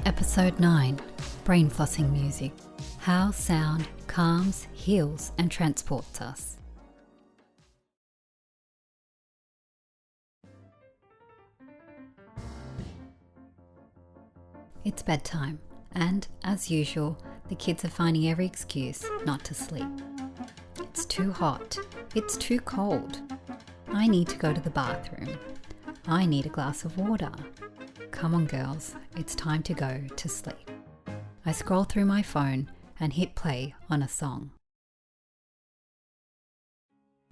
Episode 9, Brain Flossing Music, How Sound Calms, Heals and Transports Us. It's bedtime, and as usual, the kids are finding every excuse not to sleep. It's too hot. It's too cold. I need to go to the bathroom. I need a glass of water. Come on, girls, it's time to go to sleep. I scroll through my phone and hit play on a song.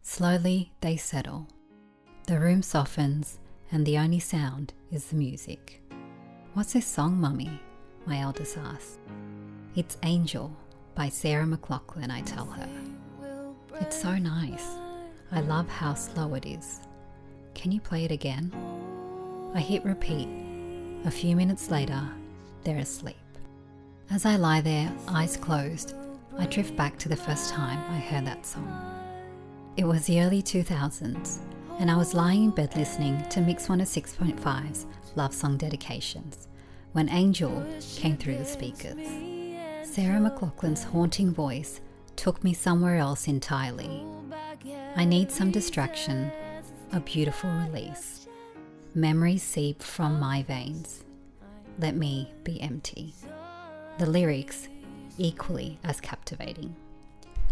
Slowly, they settle. The room softens, and the only sound is the music. "What's this song, Mummy?" my eldest asks. "It's Angel by Sarah McLachlan," I tell her. "It's so nice. I love how slow it is. Can you play it again?" I hit repeat. A few minutes later, they're asleep. As I lie there, eyes closed, I drift back to the first time I heard that song. It was the early 2000s, and I was lying in bed listening to Mix 106.5's Love Song Dedications, when Angel came through the speakers. Sarah McLachlan's haunting voice took me somewhere else entirely. I need some distraction, a beautiful release. Memories seep from my veins. Let me be empty. The lyrics, equally as captivating.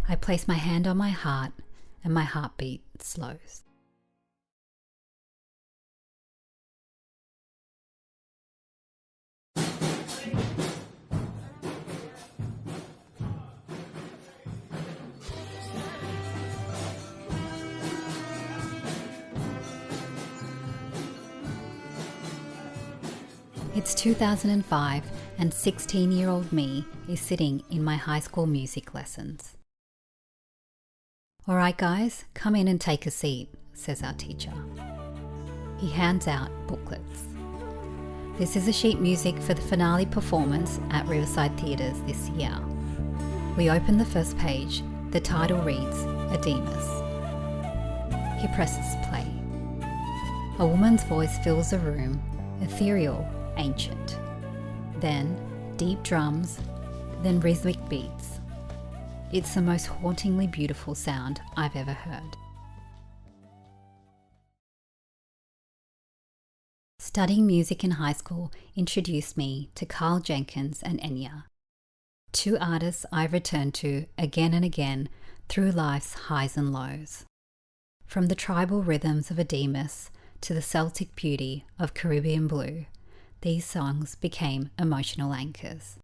I place my hand on my heart and my heartbeat slows. It's 2005 and 16-year-old me is sitting in my high school music lessons. "All right, guys, come in and take a seat," says our teacher. He hands out booklets. "This is the sheet music for the finale performance at Riverside Theatres this year." We open the first page. The title reads, Adiemus. He presses play. A woman's voice fills the room, ethereal, ancient. Then deep drums, then rhythmic beats. It's the most hauntingly beautiful sound I've ever heard. Studying music in high school introduced me to Karl Jenkins and Enya, two artists I've returned to again and again through life's highs and lows. From the tribal rhythms of Adiemus to the Celtic beauty of Caribbean Blue, these songs became emotional anchors.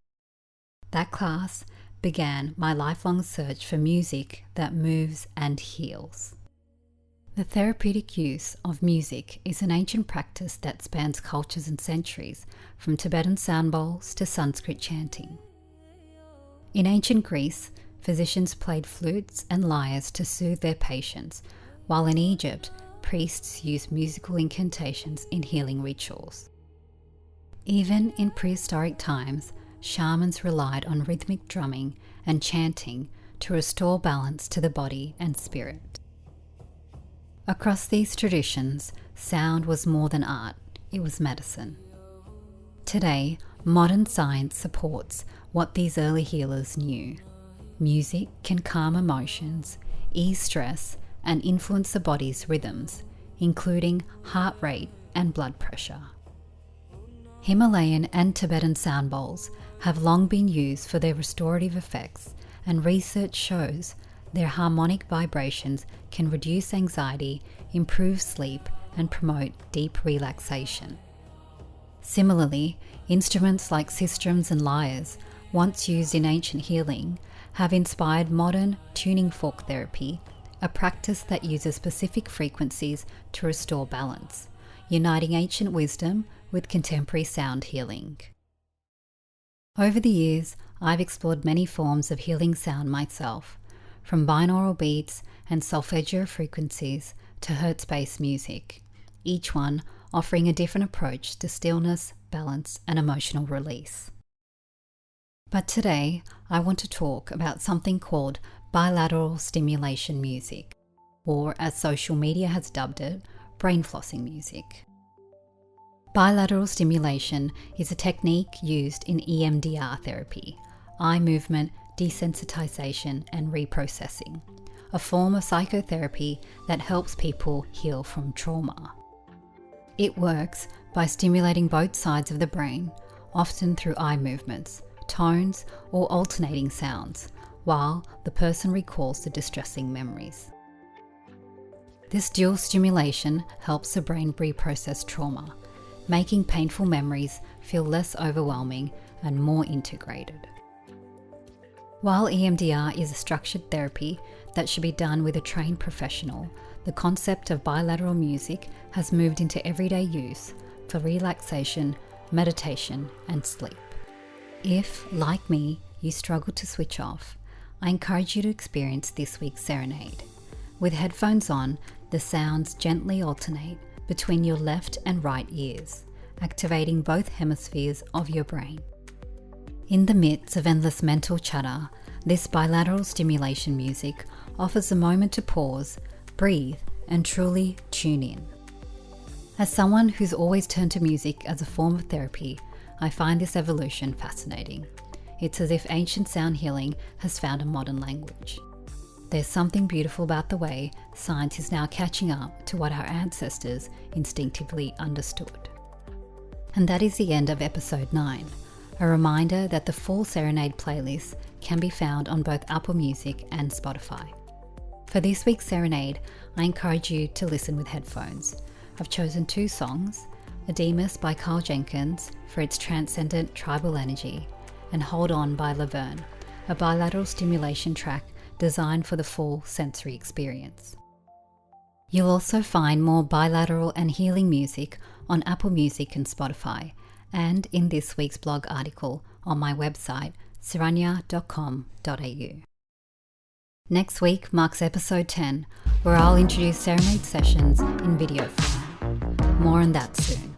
That class began my lifelong search for music that moves and heals. The therapeutic use of music is an ancient practice that spans cultures and centuries, from Tibetan sound bowls to Sanskrit chanting. In ancient Greece, physicians played flutes and lyres to soothe their patients, while in Egypt, priests used musical incantations in healing rituals. Even in prehistoric times, shamans relied on rhythmic drumming and chanting to restore balance to the body and spirit. Across these traditions, sound was more than art, it was medicine. Today, modern science supports what these early healers knew. Music can calm emotions, ease stress, and influence the body's rhythms, including heart rate and blood pressure. Himalayan and Tibetan sound bowls have long been used for their restorative effects, and research shows their harmonic vibrations can reduce anxiety, improve sleep, and promote deep relaxation. Similarly, instruments like sistrums and lyres, once used in ancient healing, have inspired modern tuning fork therapy, a practice that uses specific frequencies to restore balance, uniting ancient wisdom with contemporary sound healing. Over the years, I've explored many forms of healing sound myself, from binaural beats and solfeggio frequencies to hertz-based music, each one offering a different approach to stillness, balance, and emotional release. But today, I want to talk about something called bilateral stimulation music, or as social media has dubbed it, brain flossing music. Bilateral stimulation is a technique used in EMDR therapy, eye movement desensitization and reprocessing, a form of psychotherapy that helps people heal from trauma. It works by stimulating both sides of the brain, often through eye movements, tones, or alternating sounds, while the person recalls the distressing memories. This dual stimulation helps the brain reprocess trauma, making painful memories feel less overwhelming and more integrated. While EMDR is a structured therapy that should be done with a trained professional, the concept of bilateral music has moved into everyday use for relaxation, meditation, and sleep. If, like me, you struggle to switch off, I encourage you to experience this week's serenade. With headphones on, the sounds gently alternate between your left and right ears, activating both hemispheres of your brain. In the midst of endless mental chatter, this bilateral stimulation music offers a moment to pause, breathe, and truly tune in. As someone who's always turned to music as a form of therapy, I find this evolution fascinating. It's as if ancient sound healing has found a modern language. There's something beautiful about the way science is now catching up to what our ancestors instinctively understood. And that is the end of episode 9. A reminder that the full Serenade playlist can be found on both Apple Music and Spotify. For this week's Serenade, I encourage you to listen with headphones. I've chosen 2 songs, Adiemus by Karl Jenkins for its transcendent tribal energy, and Hold On by Lavern, a bilateral stimulation track designed for the full sensory experience. You'll also find more bilateral and healing music on Apple Music and Spotify, and in this week's blog article on my website, siranya.com.au. Next week marks episode 10, where I'll introduce Serenade sessions in video format. More on that soon.